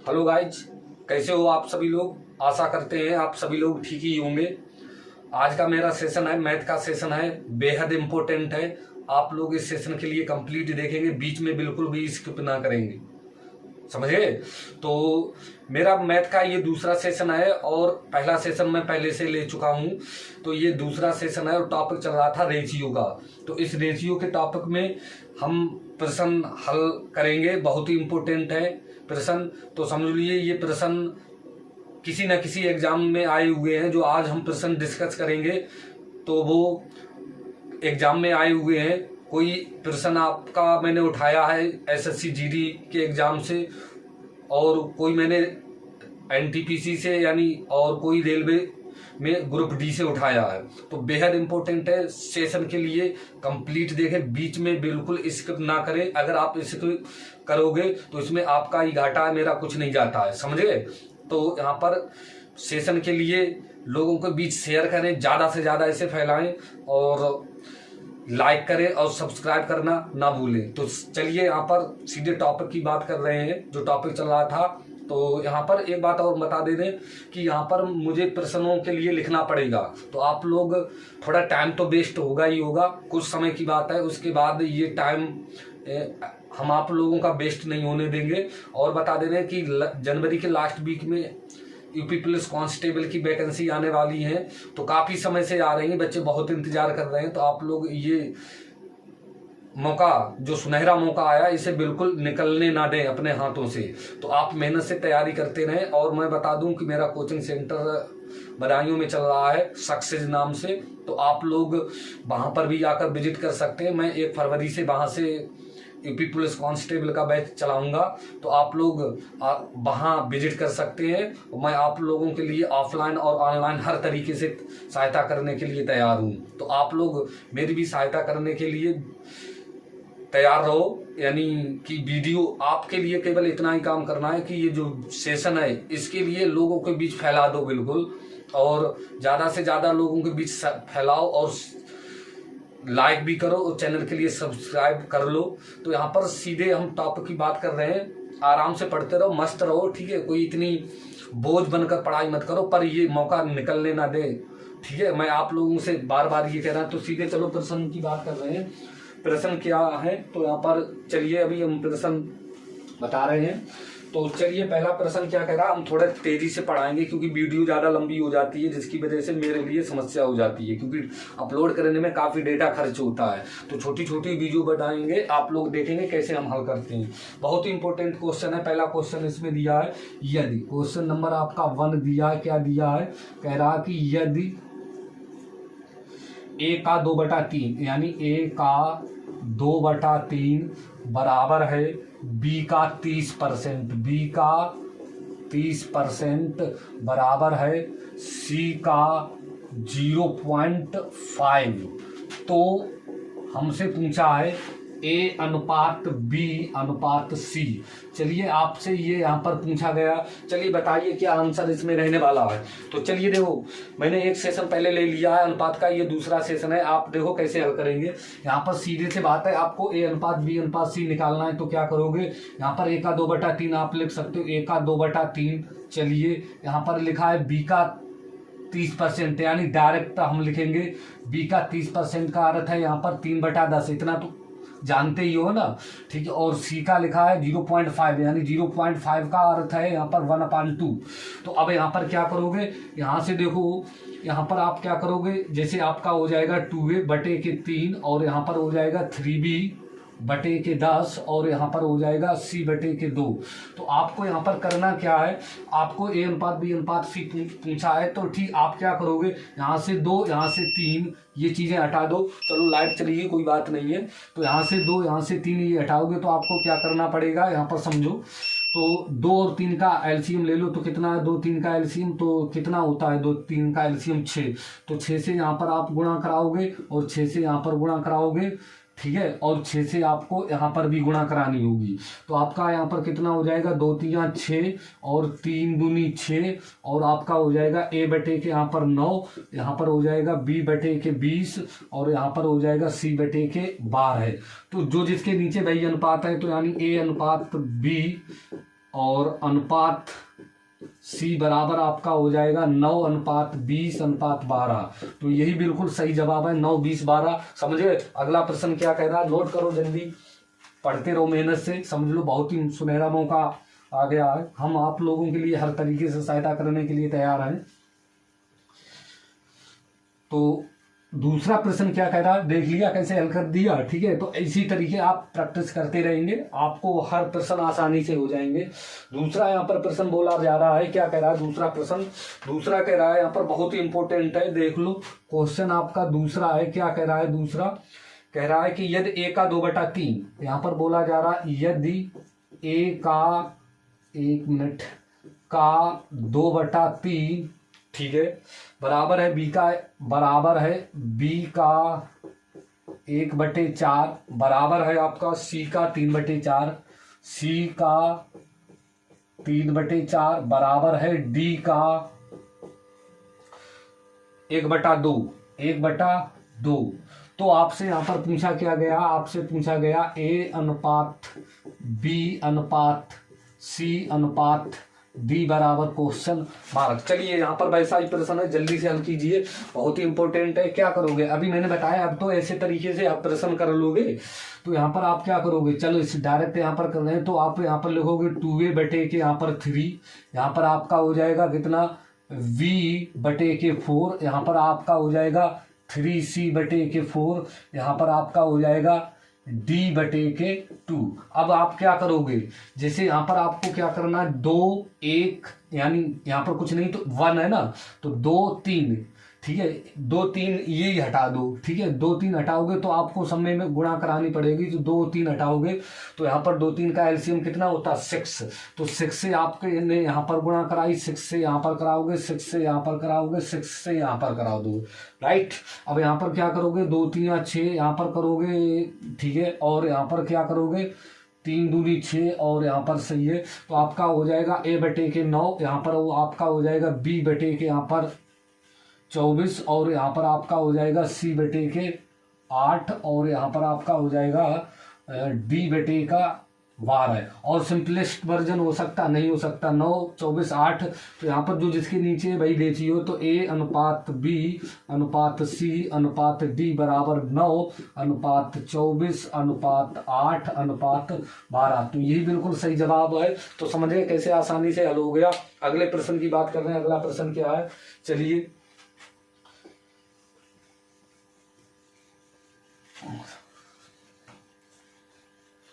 Hello guys, कैसे हो आप सभी लोग। आशा करते हैं आप सभी लोग ठीक ही होंगे। आज का मेरा सेशन है, मैथ का सेशन है, बेहद इम्पोर्टेंट है। आप लोग इस सेशन के लिए कंप्लीट देखेंगे, बीच में बिल्कुल भी स्किप ना करेंगे, समझे। तो मेरा मैथ का ये दूसरा सेशन है और पहला सेशन मैं पहले से ले चुका हूँ। तो ये दूसरा सेशन है और टॉपिक चल रहा था रेशियो का। तो इस रेशियो के टॉपिक में हम प्रश्न हल करेंगे, बहुत ही इम्पोर्टेंट है प्रश्न। तो समझ लीजिए ये प्रश्न किसी न किसी एग्जाम में आए हुए हैं। जो आज हम प्रश्न डिस्कस करेंगे तो वो एग्जाम में आए हुए हैं। कोई प्रश्न आपका मैंने उठाया है एसएससी जीडी के एग्जाम से, और कोई मैंने एनटीपीसी से यानी, और कोई रेलवे में ग्रुप डी से उठाया है। तो बेहद इंपॉर्टेंट है, सेशन के लिए कंप्लीट देखें, बीच में बिल्कुल स्किप ना करें। अगर आप स्किप करोगे तो इसमें आपका ही घाटा है, मेरा कुछ नहीं जाता है, समझे। तो यहाँ पर सेशन के लिए लोगों के बीच शेयर करें, ज़्यादा से ज़्यादा इसे फैलाएं और लाइक करें और सब्सक्राइब करना ना भूलें। तो चलिए यहाँ पर सीधे टॉपिक की बात कर रहे हैं, जो टॉपिक चल रहा था। तो यहाँ पर एक बात और बता दे दें कि यहाँ पर मुझे प्रश्नों के लिए लिखना पड़ेगा। तो आप लोग थोड़ा टाइम तो वेस्ट होगा ही होगा, कुछ समय की बात है, उसके बाद ये टाइम हम आप लोगों का वेस्ट नहीं होने देंगे। और बता दे रहे हैं कि जनवरी के लास्ट वीक में यूपी पुलिस कांस्टेबल की वैकेंसी आने वाली है। तो काफ़ी समय से आ रही है, बच्चे बहुत इंतजार कर रहे हैं। तो आप लोग ये मौका, जो सुनहरा मौका आया, इसे बिल्कुल निकलने ना दें अपने हाथों से। तो आप मेहनत से तैयारी करते रहें। और मैं बता दूं कि मेरा कोचिंग सेंटर बदायूं में चल रहा है सक्सेस नाम से। तो आप लोग वहां पर भी आकर विजिट कर सकते हैं। मैं 1 फरवरी से वहां से यूपी पुलिस कांस्टेबल का बैच चलाऊंगा। तो आप लोग वहां विजिट कर सकते हैं। मैं आप लोगों के लिए ऑफलाइन और ऑनलाइन हर तरीके से सहायता करने के लिए तैयार हूं। तो आप लोग मेरी भी सहायता करने के लिए तैयार रहो। यानी कि वीडियो आपके लिए केवल इतना ही काम करना है कि ये जो सेशन है इसके लिए लोगों के बीच फैला दो बिल्कुल, और ज़्यादा से ज़्यादा लोगों के बीच फैलाओ और लाइक भी करो और चैनल के लिए सब्सक्राइब कर लो। तो यहाँ पर सीधे हम टॉपिक की बात कर रहे हैं। आराम से पढ़ते रहो, मस्त रहो, ठीक है। कोई इतनी बोझ बनकर पढ़ाई मत करो, पर ये मौका निकलने ना दे, ठीक है। मैं आप लोगों से बार बार ये कह रहा हूँ। तो सीधे चलो प्रश्न की बात कर रहे हैं। प्रश्न क्या है, तो यहाँ पर चलिए अभी हम प्रश्न बता रहे हैं। तो चलिए पहला प्रश्न क्या कह रहा है, हम थोड़ा तेजी से पढ़ाएंगे क्योंकि वीडियो ज़्यादा लंबी हो जाती है, जिसकी वजह से मेरे लिए समस्या हो जाती है, क्योंकि अपलोड करने में काफ़ी डेटा खर्च होता है। तो छोटी छोटी वीडियो बनाएंगे, आप लोग देखेंगे कैसे हम हल करते हैं। बहुत ही इंपॉर्टेंट क्वेश्चन है। पहला क्वेश्चन इसमें दिया है, यदि, क्वेश्चन नंबर आपका 1 दिया है। क्या दिया है, कह रहा है कि यदि a का 2/3 यानी a का 2/3 बराबर है b का 30%, b का 30% बराबर है c का 0.5, तो हमसे पूछा है a अनुपात b अनुपात c। चलिए आपसे ये यहाँ पर पूछा गया, चलिए बताइए क्या आंसर इसमें रहने वाला है। तो चलिए देखो, मैंने एक सेशन पहले ले लिया है अनुपात का, ये दूसरा सेशन है। आप देखो कैसे हल करेंगे। यहाँ पर सीधे से बात है, आपको a अनुपात b अनुपात c निकालना है। तो क्या करोगे, यहाँ पर a का 2/3 आप लिख सकते हो, a का 2/3। चलिए यहाँ पर लिखा है b का 30%, यानी डायरेक्ट हम लिखेंगे b का 30% का अर्थ है यहाँ पर 3/10, इतना तो जानते ही हो ना, ठीक है। और c का लिखा है 0.5, यानी 0.5 का अर्थ है यहाँ पर 1/2। तो अब यहाँ पर क्या करोगे, यहाँ से देखो, यहाँ पर आप क्या करोगे, जैसे आपका हो जाएगा 2a/3 और यहाँ पर हो जाएगा 3b/10 और यहाँ पर हो जाएगा c/2। तो आपको यहाँ पर करना क्या है, आपको a अनुपात b अनुपात c पूछा है। तो ठीक, आप क्या करोगे, यहाँ से 2 यहाँ से 3 ये चीज़ें हटा दो। चलो लाइट चली गई, कोई बात नहीं है। तो यहाँ से 2 यहाँ से 3 ये हटाओगे। तो आपको क्या करना पड़ेगा, यहाँ पर समझो। तो 2 और 3 का एलसीएम ले लो। तो कितना है 2 3 का एलसीएम, तो कितना होता है 2 3 का एलसीएम 6। तो 6 से यहाँ पर आप गुणा कराओगे और 6 से यहाँ पर गुणा कराओगे, ठीक है। और 6 से आपको यहाँ पर भी गुणा करानी होगी। तो आपका यहाँ पर कितना हो जाएगा, 2 3 6 और 3 दूनी 6, और आपका हो जाएगा a/के यहाँ पर 9, यहाँ पर हो जाएगा b/के 20 और यहाँ पर हो जाएगा c/के 12। तो जो जिसके नीचे वही अनुपात है, तो यानी a अनुपात b और अनुपात सी बराबर आपका हो जाएगा 9:20:12। तो यही बिल्कुल सही जवाब है, 9:20:12। समझे? अगला प्रश्न क्या कह रहा है, नोट करो जल्दी, पढ़ते रहो मेहनत से, समझ लो। बहुत ही सुनहरा मौका आ गया है, हम आप लोगों के लिए हर तरीके से सहायता करने के लिए तैयार हैं। तो दूसरा प्रश्न क्या कह रहा है, देख लिया कैसे हल कर दिया, ठीक है। तो इसी तरीके आप प्रैक्टिस करते रहेंगे, आपको हर प्रश्न आसानी से हो जाएंगे। दूसरा यहाँ पर प्रश्न बोला जा रहा है, क्या कह रहा है दूसरा प्रश्न, दूसरा कह रहा है यहाँ पर बहुत ही इंपॉर्टेंट है, देख लो क्वेश्चन आपका दूसरा है। क्या कह रहा है दूसरा, कह रहा है कि यदि a का 2/3, यहाँ पर बोला जा रहा है यदि a का, एक मिनट, का 2/3, ठीक है, बराबर है b का, बराबर है b का 1/4, बराबर है आपका c का 3/4, c का 3/4, बराबर है d का 1/2, 1/2। तो आपसे यहाँ पर पूछा क्या गया, आपसे पूछा गया a अनुपात b अनुपात c अनुपात d बराबर क्वेश्चन मार्क। चलिए यहाँ पर वैसा ही प्रश्न है, जल्दी से हल कीजिए, बहुत ही इंपॉर्टेंट है। क्या करोगे, अभी मैंने बताया, अब तो ऐसे तरीके से आप प्रश्न कर लोगे। तो यहाँ पर आप क्या करोगे, चलो इस डायरेक्ट यहाँ पर कर रहे हैं, तो आप यहाँ पर लिखोगे 2a/के यहाँ पर 3, यहाँ पर आपका हो जाएगा कितना, v/4, यहाँ पर आपका हो जाएगा 3c/4, यहाँ पर आपका हो जाएगा d/2। अब आप क्या करोगे, जैसे यहाँ पर आपको क्या करना है, 2 1, यानी यहाँ पर कुछ नहीं तो 1 है ना, तो 2 3, ठीक है, 2 3 ये ही हटा दो, ठीक है, 2 3 हटाओगे तो आपको समय में गुणा करानी पड़ेगी, तो 2 3 हटाओगे तो यहाँ पर 2 3 का एलसीएम कितना होता है 6। तो 6 से आपके ने यहाँ पर गुणा कराई, 6 से यहाँ पर कराओगे, 6 से यहाँ पर कराओगे, 6 से यहाँ पर करा दो, राइट। अब यहाँ पर क्या करोगे, 2 3 6 यहाँ पर करोगे, ठीक है, और यहाँ पर क्या करोगे, 3 दूनी 6, और यहाँ पर सही है। तो आपका हो जाएगा a/के 9, यहाँ पर वो आपका हो जाएगा b/के यहाँ पर 24, और यहाँ पर आपका हो जाएगा c/के 8, और यहाँ पर आपका हो जाएगा d/के का 12। और सिंपलेस्ट वर्जन हो सकता, नहीं हो सकता, 9 24 8। तो यहाँ पर जो जिसके नीचे वही देखिए हो, तो a अनुपात b अनुपात c अनुपात d बराबर 9 अनुपात 24 अनुपात 8 अनुपात 12। तो यही बिल्कुल सही जवाब है। तो समझिए कैसे आसानी से हल हो गया। अगले प्रश्न की बात कर रहे हैं, अगला प्रश्न क्या है, चलिए।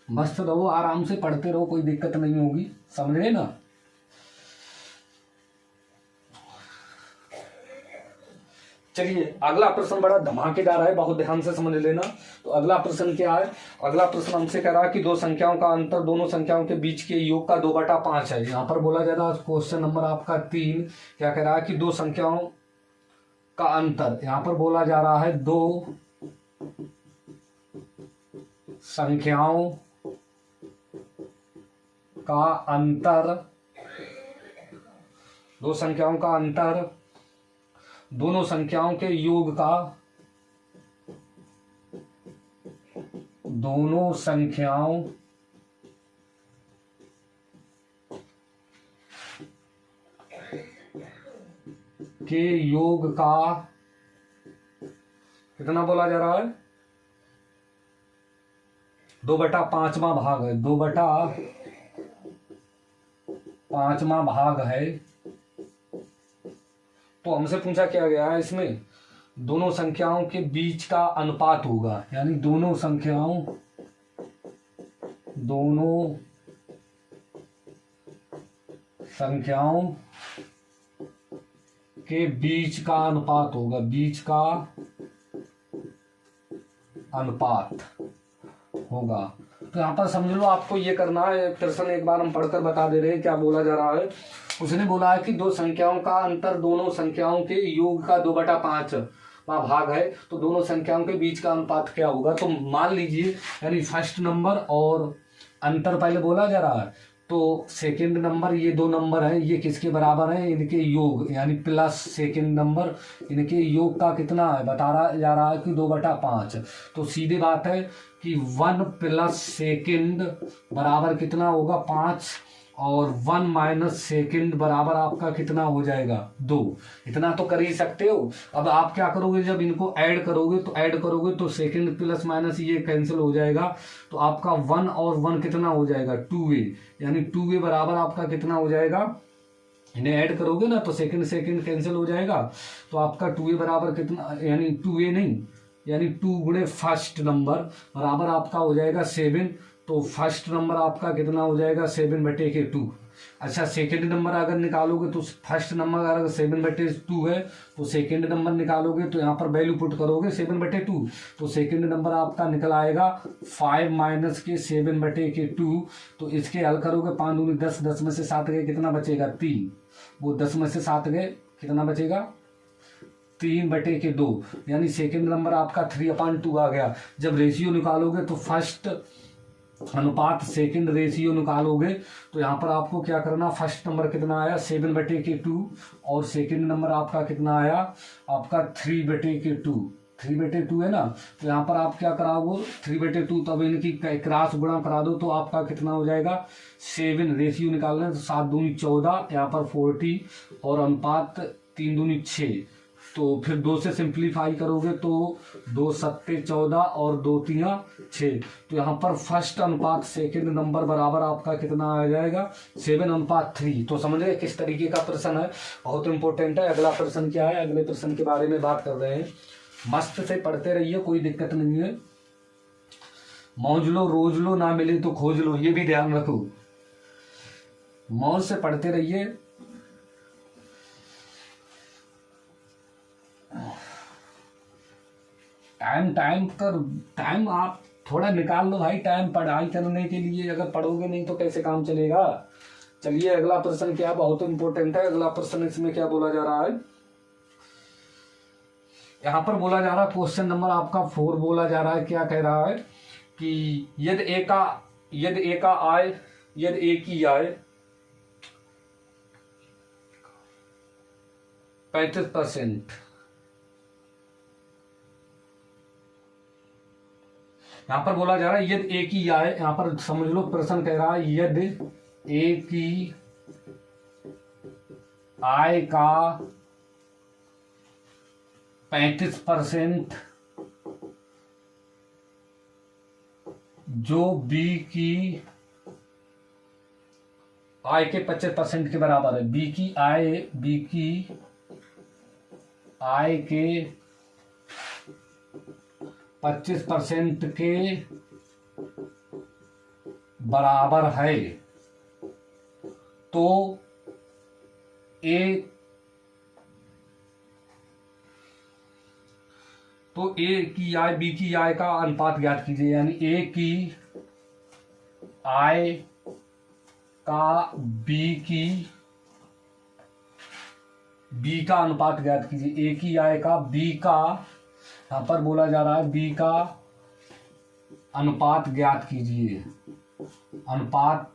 मस्त रहो, आराम से पढ़ते रहो, कोई दिक्कत नहीं होगी, समझ रहे ना। चलिए अगला प्रश्न बड़ा धमाकेदार है, बहुत ध्यान से समझ लेना। तो अगला प्रश्न क्या है, अगला प्रश्न हमसे कह रहा है कि दो संख्याओं का अंतर दोनों संख्याओं के बीच के योग का 2/5 है। यहाँ पर बोला जा रहा है क्वेश्चन नंबर आपका 3, क्या कह रहा है कि दो संख्याओं का अंतर, यहाँ पर बोला जा रहा है दो संख्याओं का अंतर, दो संख्याओं का अंतर दोनों संख्याओं के योग का, दोनों संख्याओं के योग का कितना बोला जा रहा है, 2/5 भाग है, 2/5 भाग है। तो हमसे पूछा क्या गया है, इसमें दोनों संख्याओं के बीच का अनुपात होगा, यानी दोनों संख्याओं के बीच का अनुपात होगा, बीच का अनुपात होगा। तो यहाँ पर समझ लो आपको ये करना है, प्रश्न एक बार हम पढ़कर बता दे रहे हैं क्या बोला जा रहा है। उसने बोला है कि दो संख्याओं का अंतर दोनों संख्याओं के योग का 2/5 भाग है, तो दोनों संख्याओं के बीच का अनुपात क्या होगा। तो मान लीजिए यानी फर्स्ट नंबर और अंतर पहले बोला जा रहा है, तो सेकंड नंबर, ये दो नंबर है, ये किसके बराबर है, इनके योग, यानी प्लस सेकंड नंबर, इनके योग का कितना है बता रहा जा रहा है कि 2/5। तो सीधी बात है कि 1 + सेकंड बराबर कितना होगा 5, और 1 माइनस सेकेंड बराबर आपका कितना हो जाएगा 2। इतना तो कर ही सकते हो। अब आप क्या करोगे, जब इनको ऐड करोगे तो सेकेंड प्लस माइनस ये कैंसिल हो जाएगा, तो आपका 1 और 1 कितना हो जाएगा 2a, यानी 2a बराबर आपका कितना हो जाएगा, इन्हें ऐड करोगे ना तो सेकेंड सेकेंड कैंसिल हो जाएगा, तो आपका 2a बराबर कितना, यानी 2a नहीं, यानी 2 गुणे फर्स्ट नंबर बराबर आपका हो जाएगा 7। तो फर्स्ट नंबर आपका कितना हो जाएगा 7/2। अच्छा, सेकेंड नंबर अगर निकालोगे तो फर्स्ट नंबर अगर 7/2 है तो सेकेंड नंबर निकालोगे तो यहाँ पर वैल्यू पुट करोगे 7/2, तो सेकेंड नंबर आपका निकल आएगा 5 माइनस के 7/2। तो इसके हल करोगे 5 दूनी 10, 10 में से 7 गए कितना बचेगा 3, वो 10 में से 7 गए कितना बचेगा 3/2, यानी सेकेंड नंबर आपका 3/2 आ गया। जब रेशियो निकालोगे तो फर्स्ट अनुपात सेकंड रेशियो निकालोगे तो यहाँ पर आपको क्या करना, फर्स्ट नंबर कितना आया 7/2 और सेकंड नंबर आपका कितना आया आपका 3/2, 3/2 है ना। तो यहाँ पर आप क्या कराओगे 3/2, तब इनकी क्रॉस गुणा करा दो तो आपका कितना हो जाएगा 7, रेशियो निकालना तो 7 दूनी 14, यहाँ पर 40 और अनुपात 3 दूनी 6, तो फिर 2 से सिंप्लीफाई करोगे तो 2 सत्ते 14 और 2 तिया 6, तो यहाँ पर फर्स्ट अनुपात सेकंड नंबर बराबर आपका कितना आ जाएगा 7:3। तो समझ गए किस तरीके का प्रश्न है, बहुत इंपॉर्टेंट है। अगला प्रश्न क्या है, अगले प्रश्न के बारे में बात कर रहे हैं। मस्त से पढ़ते रहिए, कोई दिक्कत नहीं है। मौज लो रोज लो, ना मिले तो खोज लो, ये भी ध्यान रखो। मौज से पढ़ते रहिए। टाइम आप थोड़ा निकाल लो भाई, टाइम पढ़ाई करने के लिए। अगर पढ़ोगे नहीं तो कैसे काम चलेगा। चलिए अगला प्रश्न क्या, बहुत इंपॉर्टेंट है अगला प्रश्न। इसमें क्या बोला जा रहा है, यहां पर बोला जा रहा है क्वेश्चन नंबर आपका 4 बोला जा रहा है। क्या कह रहा है कि यदि ए की आय 35%, यहां पर बोला जा रहा है यदि ए की आय, यहां पर समझ लो प्रश्न कह रहा है यदि ए की आय का 35% जो बी की आय के 25% के बराबर है। बी की आय के 25% के बराबर है, तो ए की आय बी की आय का अनुपात ज्ञात कीजिए। यानी ए की आय का बी का अनुपात ज्ञात कीजिए। ए की आय का बी का, यहां पर बोला जा रहा है बी का अनुपात ज्ञात कीजिए। अनुपात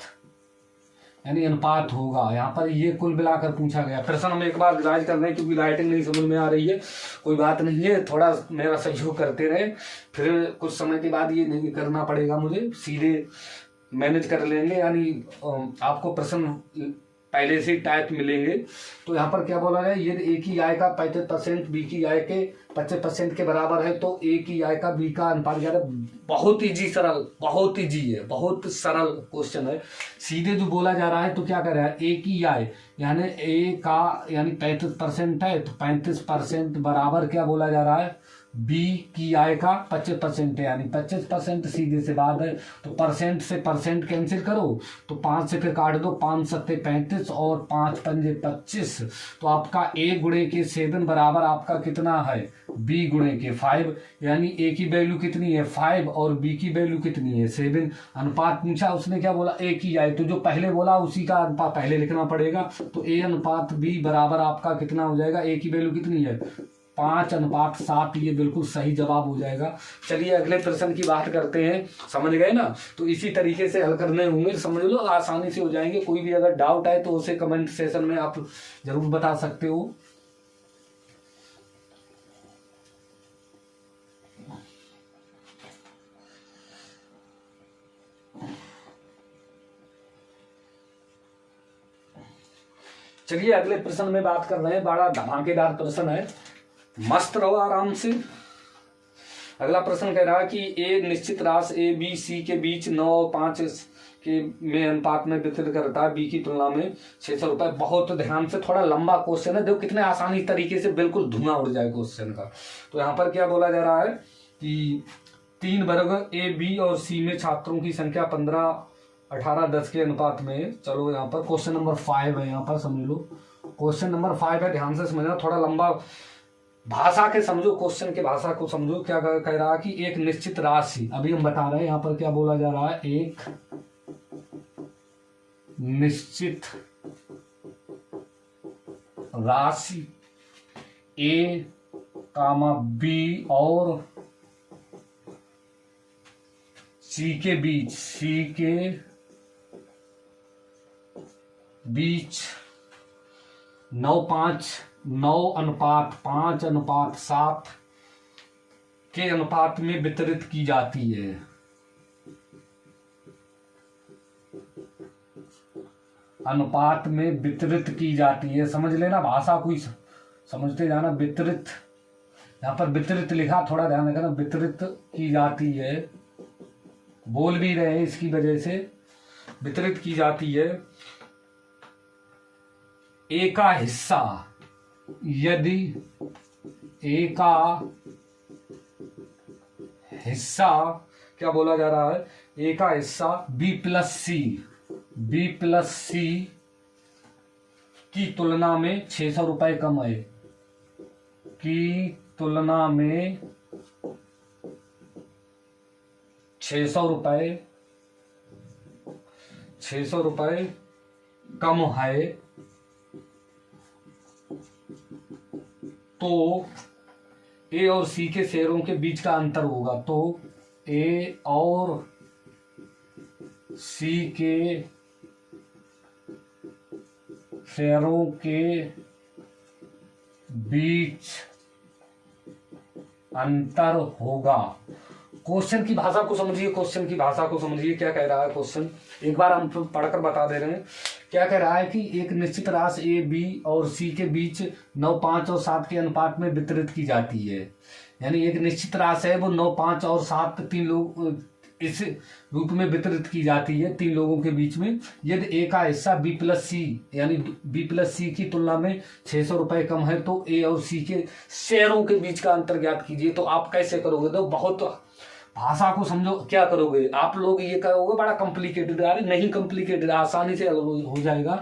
यानी अनुपात होगा, यहाँ पर ये कुल मिलाकर पूछा गया। प्रश्न हम एक बार रिवाइज कर रहे हैं क्योंकि राइटिंग नहीं समझ में आ रही है। कोई बात नहीं है, थोड़ा मेरा सहयोग करते रहे, फिर कुछ समय के बाद ये नहीं करना पड़ेगा मुझे, सीधे मैनेज कर लेंगे। यानी आपको प्रश्न पहले से टाइप मिलेंगे। तो यहाँ पर क्या बोला जाए, यदि ए की आय का 35% बी की आय के 25% के बराबर है, तो ए की आय का बी का अनुपात ज्ञात है। बहुत ईजी सरल, बहुत ईजी है, बहुत सरल क्वेश्चन है। सीधे जो बोला जा रहा है तो क्या कर रहा है, ए की आय यानी ए का यानी 35% है, तो 35% बराबर क्या बोला जा रहा है बी की आय का 25% है, यानी 25% सीधे से बात है। तो परसेंट से परसेंट कैंसिल करो तो 5 से फिर काट दो, 5 सत्ते 35 और 5 पंजे 25, तो आपका ए गुणे के 7 बराबर आपका कितना है बी गुणे के 5, यानी ए की वैल्यू कितनी है 5 और बी की वैल्यू कितनी है 7। अनुपात पूछा उसने, क्या बोला ए की आय, तो जो पहले बोला उसी का अनुपात पहले लिखना पड़ेगा। तो ए अनुपात बी बराबर आपका कितना हो जाएगा, ए की वैल्यू कितनी है 5:7, ये बिल्कुल सही जवाब हो जाएगा। चलिए अगले प्रश्न की बात करते हैं। समझ गए ना, तो इसी तरीके से हल करने होंगे, समझ लो आसानी से हो जाएंगे। कोई भी अगर डाउट आए तो उसे कमेंट सेशन में आप जरूर बता सकते हो। चलिए अगले प्रश्न में बात कर रहे हैं, बड़ा धमाकेदार प्रश्न है, मस्त रहो आराम से। अगला प्रश्न कह रहा है कि एक निश्चित राशि ए बी सी के बीच 9 और 5 के में अनुपात में वितरित करता है, बी की तुलना में 600 रुपए। बहुत ध्यान से, थोड़ा लंबा क्वेश्चन है, देखो कितने आसानी तरीके से बिल्कुल धुआं उड़ जाए क्वेश्चन का। तो यहाँ पर क्या बोला जा रहा है कि 3 वर्ग ए बी और सी में छात्रों की संख्या 15, 18, 10 के अनुपात में। चलो यहाँ पर क्वेश्चन नंबर 5 है, यहाँ पर समझ लो क्वेश्चन नंबर 5 है, ध्यान से समझना, थोड़ा लंबा भाषा के समझो, क्वेश्चन के भाषा को समझो। क्या कह रहा है कि एक निश्चित राशि, अभी हम बता रहे हैं यहाँ पर क्या बोला जा रहा है, एक निश्चित राशि ए कामा बी और सी के बीच 9:5:7 के अनुपात में वितरित की जाती है। अनुपात में वितरित की जाती है, समझ लेना, भाषा को समझते जाना। वितरित, यहाँ पर वितरित लिखा, थोड़ा ध्यान रखना, वितरित की जाती है, बोल भी रहे हैं इसकी वजह से, वितरित की जाती है। ए का हिस्सा, यदि ए का हिस्सा क्या बोला जा रहा है, ए का हिस्सा बी प्लस सी की तुलना में 600 रुपए कम है, की तुलना में 600 रुपए कम है, तो ए और सी के शेयरों के बीच का अंतर होगा। तो ए और सी के शेयरों के बीच अंतर होगा। क्वेश्चन की भाषा को समझिए, क्वेश्चन की भाषा को समझिए, क्या कह रहा है क्वेश्चन, एक बार हम पढ़कर बता दे रहे हैं। क्या कह रहा है कि एक निश्चित राशि ए बी और सी के बीच 9, 5 और 7 के अनुपात में वितरित की जाती है। यानी एक निश्चित राशि है, वो 9, 5 और 7 3 लोग इस रूप में वितरित की जाती है 3 लोगों के बीच में। यदि ए का हिस्सा बी प्लस सी, यानी बी प्लस सी की तुलना में 600 रुपए कम है, तो ए और सी के शेयरों के बीच का अंतर ज्ञात कीजिए। तो आप कैसे करोगे, तो बहुत भाषा को समझो, क्या करोगे आप लोग, ये करोगे बड़ा कॉम्प्लिकेटेड, अरे नहीं कॉम्प्लिकेटेड, आसानी से हो जाएगा।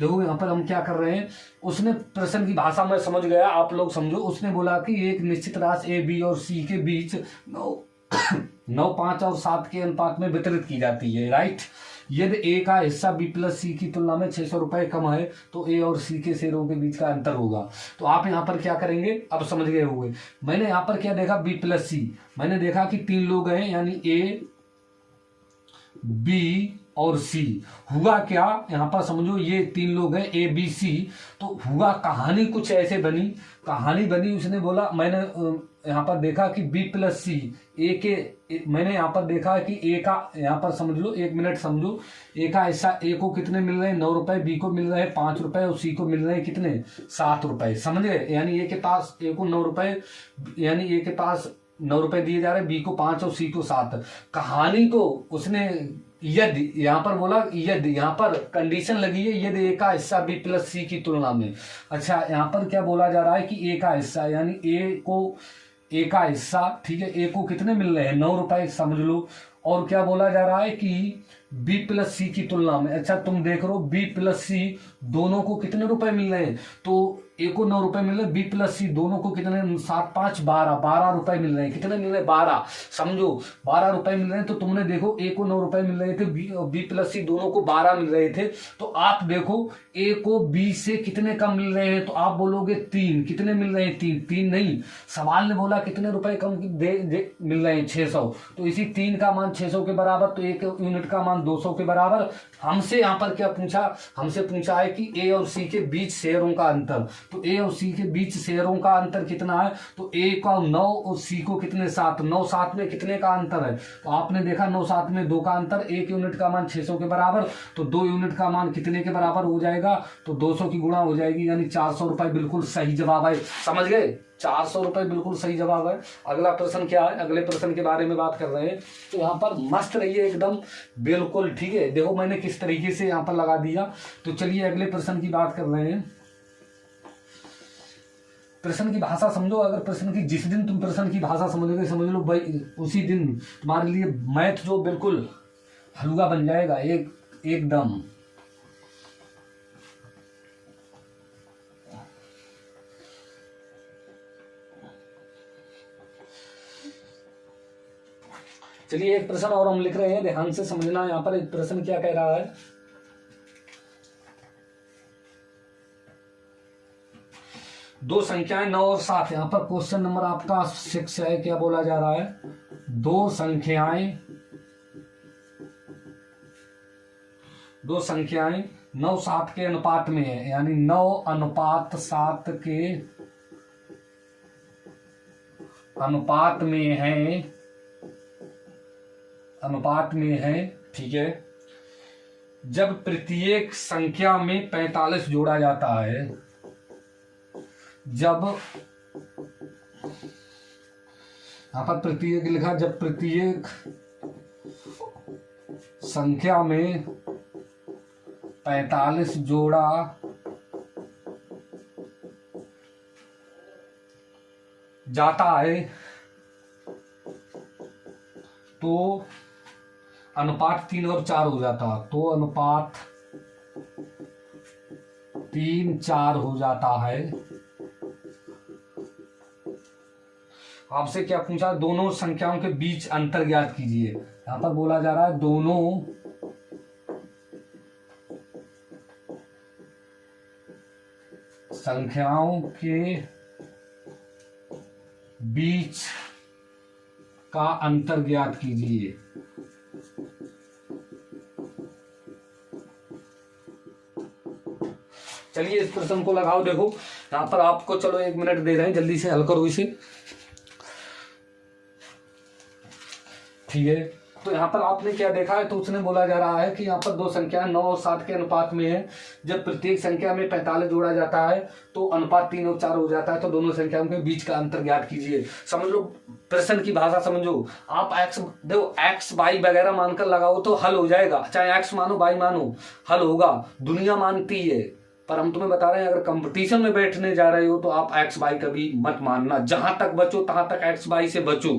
देखो यहाँ पर हम क्या कर रहे हैं, उसने प्रश्न की भाषा में समझ गया, आप लोग समझो। उसने बोला कि एक निश्चित राशि ए बी और सी के बीच 9, 5 और 7 के अनुपात में वितरित की जाती है, राइट। यदि ए का हिस्सा बी प्लस सी की तुलना में 600 रुपए कम है, तो ए और सी के शेयरों के बीच का अंतर होगा। तो आप यहाँ पर क्या करेंगे, अब समझ गए होंगे। मैंने यहाँ पर क्या देखा, बी प्लस सी, मैंने देखा कि 3 लोग हैं, यानी ए बी और सी। हुआ क्या, यहाँ पर समझो, ये 3 लोग हैं ए बी सी। तो हुआ, कहानी कुछ ऐसे बनी, उसने बोला, मैंने यहाँ पर देखा कि बी प्लस सी मैंने यहाँ पर देखा कि ए का, यहाँ पर समझ लो, 1 मिनट समझो, ए का हिस्सा ए को कितने मिल रहे हैं, 9 रुपए, बी को मिल रहे हैं 5 रुपए और सी को मिल रहे हैं कितने, 7 रुपए, समझ गए। यानी ए के पास, ए को 9 रुपए, यानी ए के पास 9 रुपए दिए जा रहे हैं, बी को 5 और सी को 7। कहानी को उसने यदि, यहाँ पर बोला यदि, यहाँ पर कंडीशन लगी है, यदि ए का हिस्सा बी प्लस सी की तुलना में। अच्छा, यहाँ पर क्या बोला जा रहा है कि ए का हिस्सा, यानी ए का हिस्सा, ठीक है, ए को कितने मिल रहे हैं, 9 रुपए, समझ लो। और क्या बोला जा रहा है कि बी प्लस सी की तुलना में, अच्छा तुम देख रहे हो, बी प्लस सी दोनों को कितने रुपए मिल रहे हैं, तो ए को 9 रुपए मिल रहे हैं, बी प्लस सी दोनों को कितने, 7, 5, 12 रुपए मिल रहे हैं। कितने मिल रहे हैं, 12, समझो 12 रुपए मिल रहे हैं। तो तुमने देखो, ए को 9 रुपए मिल रहे थे, बी प्लस सी दोनों को 12 मिल रहे थे। तो आप देखो, ए को बी से कितने कम मिल रहे हैं, तो आप बोलोगे 3। कितने मिल रहे हैं, 3 नहीं, सवाल ने बोला कितने रुपए कम मिल रहे हैं, 600। तो इसी 3 का मान 600 के बराबर, तो 1 यूनिट का मान 200 के बराबर। हमसे यहाँ पर क्या पूछा, हमसे पूछा है कि ए और सी के बीच शेयरों का अंतर। तो ए और सी के बीच शेयरों का अंतर कितना है, तो ए का 9 और सी को कितने 7, 9 7 में कितने का अंतर है, तो आपने देखा 9 7 में 2 का अंतर, 1 यूनिट का मान 600 के बराबर, तो 2 यूनिट का मान कितने के बराबर हो जाएगा, तो 200 की गुणा हो जाएगी, यानी 400 रुपए बिल्कुल सही जवाब है। समझ गए, 400 रुपए बिल्कुल सही जवाब है। अगला प्रश्न क्या है, अगले प्रश्न के बारे में बात कर रहे हैं, तो यहाँ पर मस्त रहिए एकदम बिल्कुल, ठीक है। देखो मैंने किस तरीके से यहाँ पर लगा दिया। तो चलिए अगले प्रश्न की बात कर रहे हैं। प्रश्न की भाषा समझो, अगर प्रश्न की जिस दिन तुम प्रश्न की भाषा समझोगे, समझ लो भाई उसी दिन तुम्हारे लिए मैथ जो बिल्कुल हलवा बन जाएगा एकदम। चलिए एक प्रश्न और हम लिख रहे हैं, ध्यान से समझना। यहाँ पर एक प्रश्न क्या कह रहा है, दो संख्याएं 9 और 7, यहाँ पर क्वेश्चन नंबर आपका 6 है। क्या बोला जा रहा है, दो संख्याएं 9 7 के अनुपात में है, यानी 9 अनुपात 7 के अनुपात में है, ठीक है। जब प्रत्येक संख्या में 45 जोड़ा जाता है, जब यहां पर प्रत्येक लिखा, जब प्रत्येक संख्या में 45 जोड़ा जाता है, तो अनुपात 3 और 4 हो जाता, तो अनुपात 3 4 हो जाता है। आपसे क्या पूछा, दोनों संख्याओं के बीच अंतर ज्ञात कीजिए। यहां पर बोला जा रहा है दोनों संख्याओं के बीच का अंतर ज्ञात कीजिए। चलिए इस प्रश्न को लगाओ। देखो यहां पर आपको, चलो 1 मिनट दे रहे हैं, जल्दी से हल करो इसे, ठीक है। तो यहाँ पर आपने क्या देखा है, तो उसने बोला जा रहा है कि यहाँ पर दो संख्याएं 9 और 7 के अनुपात में है। जब प्रत्येक संख्या में 45 जोड़ा जाता है, तो अनुपात 3 और 4 हो जाता है, तो दोनों संख्याओं के बीच का अंतर ज्ञात कीजिए। समझ लो, प्रश्न की भाषा समझो। आप एक्स देखो, एक्स वाई वगैरह मानकर लगाओ तो हल हो जाएगा, चाहे एक्स मानो वाई मानो हल होगा, दुनिया मानती है। पर हम तुम्हें बता रहे हैं, अगर कंपटीशन में बैठने जा रहे हो तो आप एक्स वाई कभी मत मानना, जहां तक बचो तहां तक एक्स वाई से बचो।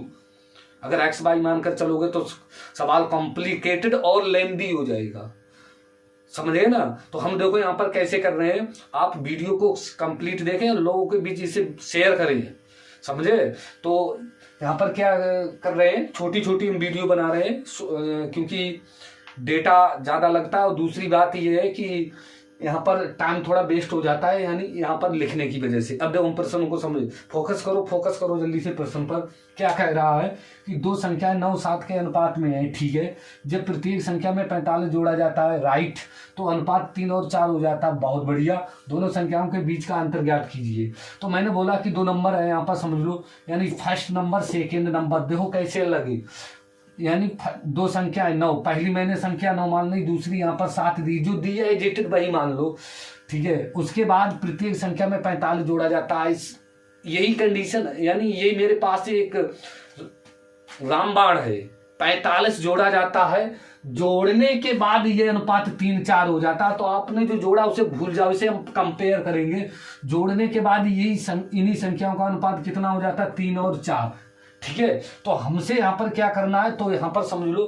अगर एक्स वाई मानकर चलोगे तो सवाल कॉम्प्लिकेटेड और लेंदी हो जाएगा, समझे ना। तो हम देखो यहाँ पर कैसे कर रहे हैं, आप वीडियो को कंप्लीट देखें, लोगों के बीच इसे शेयर करें, समझे। तो यहाँ पर क्या कर रहे हैं, छोटी छोटी हम वीडियो बना रहे हैं, क्योंकि डेटा ज्यादा लगता है, और दूसरी बात यह है कि यहाँ पर टाइम थोड़ा वेस्ट हो जाता है, यानी यहाँ पर लिखने की वजह से। अब देखो हम प्रश्न को समझे, फोकस करो जल्दी से प्रश्न पर। क्या कह रहा है कि दो संख्याएं 9 7 के अनुपात में है, ठीक है। जब प्रत्येक संख्या में 45 जोड़ा जाता है, राइट, तो अनुपात 3 और 4 हो जाता है, बहुत बढ़िया। दोनों संख्याओं के बीच का अंतर ज्ञात कीजिए। तो मैंने बोला कि 2 नंबर है यहाँ पर, समझ लो, यानी फर्स्ट नंबर सेकेंड नंबर। देखो कैसे लगे, यानी दो संख्या 9, पहली मैंने संख्या 9 मान ली, दूसरी यहाँ पर 7 दी, जो दी है एडिटेड वही मान लो, ठीक है। उसके बाद प्रत्येक संख्या में 45 जोड़ा जाता है, यही कंडीशन, यानी यही मेरे पास एक रामबाण है, 45 जोड़ा जाता है, जोड़ने के बाद ये अनुपात 3 4 हो जाता है। तो आपने जो जोड़ा उसे भूल जाओ, इसे हम कंपेयर करेंगे। जोड़ने के बाद यही इन्हीं संख्याओं का अनुपात कितना हो जाता है, 3 और 4, ठीक है। तो हमसे यहाँ पर क्या करना है, तो यहाँ पर समझ लो।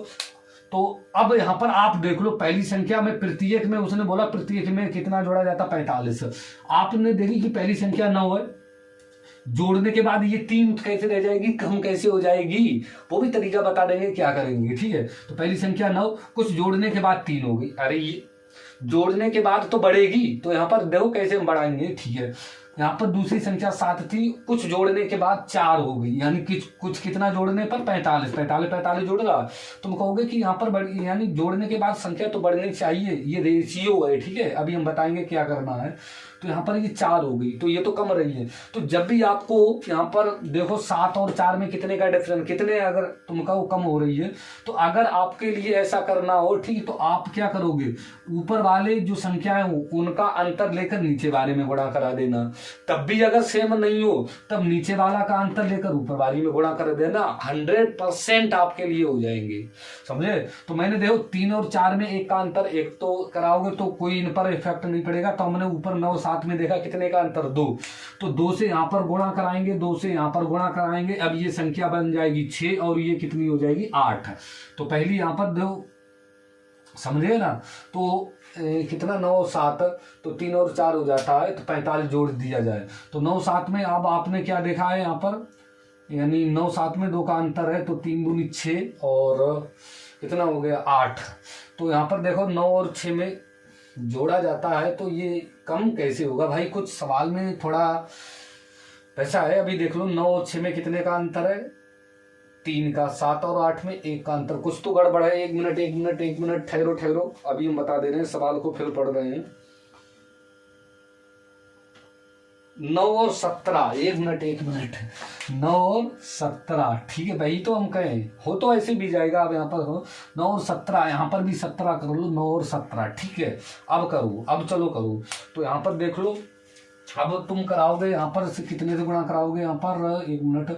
तो अब यहाँ पर आप देख लो, पहली संख्या में प्रत्येक में उसने बोला प्रत्येक में कितना जोड़ा जाता, 45। आपने देखी कि पहली संख्या 9 है, जोड़ने के बाद ये 3 कैसे रह जाएगी, कम कैसे हो जाएगी, वो भी तरीका बता देंगे क्या करेंगे, ठीक है। तो पहली संख्या 9, कुछ जोड़ने के बाद 3 हो गई, अरे ये जोड़ने के बाद तो बढ़ेगी, तो यहाँ पर देखो कैसे हम बढ़ाएंगे, ठीक है। यहाँ पर दूसरी संख्या 7 थी, कुछ जोड़ने के बाद 4 हो गई, यानी कि कुछ कितना जोड़ने पर 45 45 45 जोड़ रहा। तुम कहोगे कि यहाँ पर यानी जोड़ने के बाद संख्या तो बढ़नी चाहिए, ये रेशियो है, ठीक है, अभी हम बताएंगे क्या करना है। तो यहाँ पर ये 4 हो गई, तो ये तो कम रही है। तो जब भी आपको यहाँ पर देखो 7 और 4 में कितने का डिफरेंस, कितने अगर तुम कहो कम हो रही है, तो अगर आपके लिए ऐसा करना हो, ठीक, तो आप क्या करोगे, ऊपर वाले जो संख्याएं हो उनका अंतर लेकर नीचे वाले में गुणा करा देना। तब भी अगर सेम नहीं हो तब नीचे वाला का अंतर लेकर ऊपर वाली में गुणा कर देना, 100% आपके लिए हो जाएंगे, समझे। तो मैंने देखो 3 और 4 में 1 का अंतर, 1 तो कराओगे तो कोई इन पर इफेक्ट नहीं पड़ेगा। तो हमने ऊपर 9 7 में देखा कितने का अंतर, 2, तो 2 से यहाँ पर गुणा कराएंगे, 2 से यहाँ पर गुणा कराएंगे, अब ये संख्या बन जाएगी 6 और ये कितनी हो जाएगी 8। तो पहली यहाँ पर दो, समझे ना। तो कितना 9 और 7, तो 3 और 4 हो जाता है, तो 45 जोड़ दिया जाए। तो 9 7 में अब आपने क्या देखा है यहाँ पर, यानी 9 7 में 2 का अंतर है, तो 3 दूनी 6 और कितना हो गया 8। तो यहाँ पर देखो 9 और 6 में जोड़ा जाता है, तो ये कम कैसे होगा भाई, कुछ सवाल में थोड़ा ऐसा है। अभी देख लो 9 और 6 में कितने का अंतर है, 3 का, 7 और 8 में 1 का अंतर, कुछ तो गड़बड़ है। 1 मिनट 1 मिनट 1 मिनट, ठहरो ठहरो, अभी हम बता दे रहे हैं, सवाल को फिर पढ़ रहे हैं। 9 और 17, 1 मिनट 1 मिनट, 9 और 17, ठीक है भाई, तो हम कहें हो तो ऐसे भी जाएगा। अब यहाँ पर हो 9 और 17, यहाँ पर भी 17 कर लो, 9 और 17, ठीक है। अब करो, अब चलो करो, तो यहाँ पर देख लो, अब तुम कराओगे यहाँ पर से कितने से गुणा कराओगे, यहाँ पर 1 मिनट,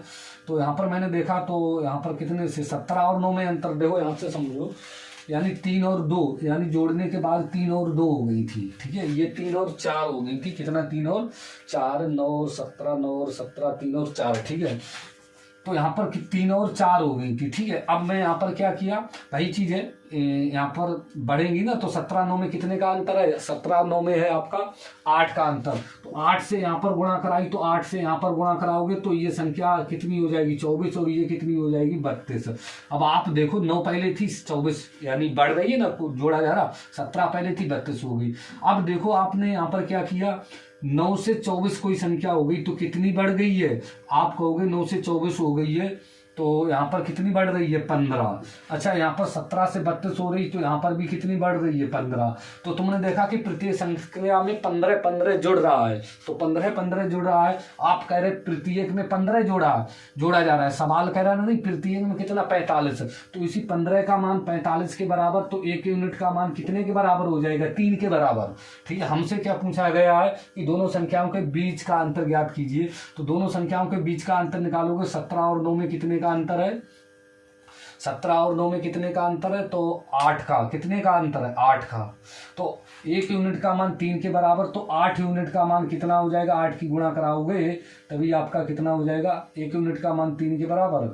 तो यहाँ पर मैंने देखा तो यहाँ पर कितने से 17 और 9 में अंतर देखो, यहाँ से समझो, यानी 3 और 2, यानी जोड़ने के बाद 3 और 2 हो गई थी, ठीक है। ये 3 और 4 हो गई थी, कितना 3 और 4, 9 और 17, 9 और 17, 3 और 4, ठीक है। तो यहाँ पर 3 और 4 हो गई थी, ठीक है। अब मैं यहाँ पर क्या किया, वही चीज है, यहाँ पर बढ़ेंगी ना, तो 17 9 में कितने का अंतर है, 17 9 में है आपका 8 का अंतर। तो 8 से यहाँ पर गुणा कराई, तो 8 से यहाँ पर गुणा कराओगे तो ये संख्या कितनी हो जाएगी 24, और ये कितनी हो जाएगी 32। अब आप देखो 9 पहले थी 24, यानी बढ़ रही है ना, जोड़ा जा रहा, 17 पहले थी 32 हो गई। अब देखो आपने यहाँ पर क्या किया, 9 से 24 कोई संख्या हो गई तो कितनी बढ़ गई है, आप कहोगे 9 से 24 हो गई है, तो यहाँ पर कितनी बढ़ रही है 15। अच्छा, यहाँ पर 17 से 32 हो रही, तो यहाँ पर भी कितनी बढ़ रही है 15। तो तुमने देखा कि प्रत्येक संख्या में 15 15 जुड़ रहा है, तो 15 15 जुड़ रहा है। आप कह रहे प्रत्येक में 15 जोड़ा जा रहा है, सवाल कह रहा नहीं प्रत्येक में कितना 45, तो इसी 15 का मान 45 के बराबर, तो 1 यूनिट का मान कितने के बराबर हो जाएगा 3 के बराबर, ठीक है। हमसे क्या पूछा गया है कि दोनों संख्याओं के बीच का अंतर ज्ञात कीजिए, तो दोनों संख्याओं के बीच का अंतर निकालोगे, 17 और 9 में कितने का अंतर है, 17 और 9 में कितने का अंतर है, तो 8 का, कितने का अंतर है 8 का। तो 1 यूनिट का मान 3 के बराबर, तो 8 यूनिट का मान कितना हो जाएगा, 8 की गुणा कराओगे तभी आपका कितना हो जाएगा, 1 यूनिट का मान 3 के बराबर,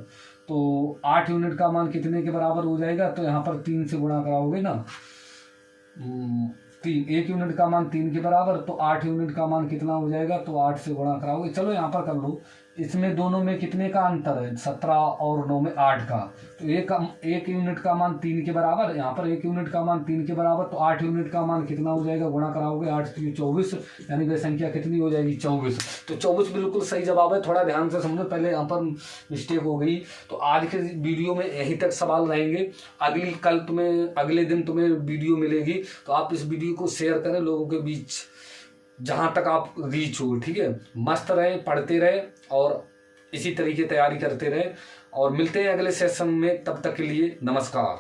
तो 8 यूनिट का मान कितने के बराबर हो जाएगा, तो यहाँ पर 3 से गुणा कराओगे ना, 1 यूनिट का मान 3 के बराबर, तो 8 यूनिट का मान कितना हो जाएगा, तो 8 से गुणा कराओगे। चलो यहाँ पर कर लो, इसमें दोनों में कितने का अंतर है, 17 और 9 में 8 का, तो एक यूनिट का मान 3 के बराबर, यहाँ पर 1 यूनिट का मान 3 के बराबर, तो 8 यूनिट का मान कितना हो जाएगा, गुणा कराओगे 8 से 24, यानी वह संख्या कितनी हो जाएगी 24। तो 24 बिल्कुल सही जवाब है, थोड़ा ध्यान से समझो, पहले यहाँ पर मिस्टेक हो गई। तो आज के वीडियो में यहीं तक सवाल रहेंगे, अगले दिन तुम्हें वीडियो मिलेगी, तो आप इस वीडियो को शेयर करें लोगों के बीच जहां तक आप रीच हो, ठीक है। मस्त रहे, पढ़ते रहे और इसी तरीके तैयारी करते रहे, और मिलते हैं अगले सेशन में, तब तक के लिए नमस्कार।